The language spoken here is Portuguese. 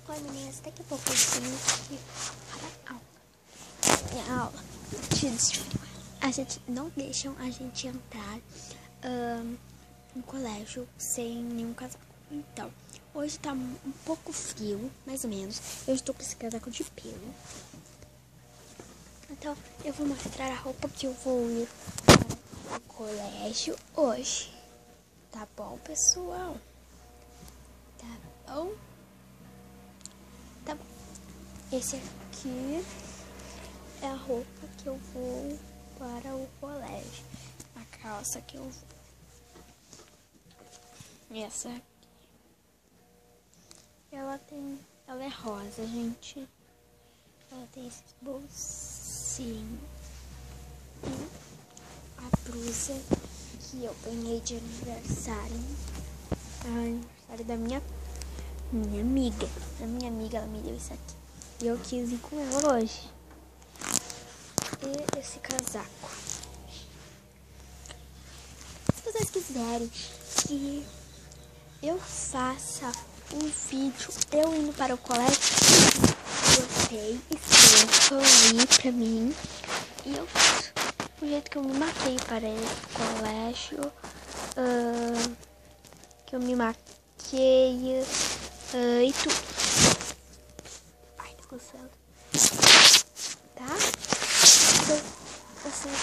Oi meninas, daqui a pouco eu tenho que ir para a aula. Minha aula a gente não deixam a gente entrar no colégio sem nenhum casaco. Então, hoje tá um pouco frio, mais ou menos. Eu estou com esse casaco de pelo. Então, eu vou mostrar a roupa que eu vou ir para o colégio hoje. Tá bom, pessoal? Tá bom? Tá bom. Esse aqui é a roupa que eu vou para o colégio. A calça que eu vou. E essa aqui. Ela é rosa, gente. Ela tem esses bolsinhos. E a blusa que eu ganhei de aniversário. Aniversário da minha amiga. A minha amiga, ela me deu isso aqui. E eu quis ir com ela hoje. E esse casaco. Se vocês quiserem que eu faça um vídeo eu indo para o colégio, gostei, escrevam aí pra mim. E eu faço o jeito que eu me maquei para ir pro colégio. Que eu me maquei e tudo. Ai, tô coçando. Tá? Então, vocês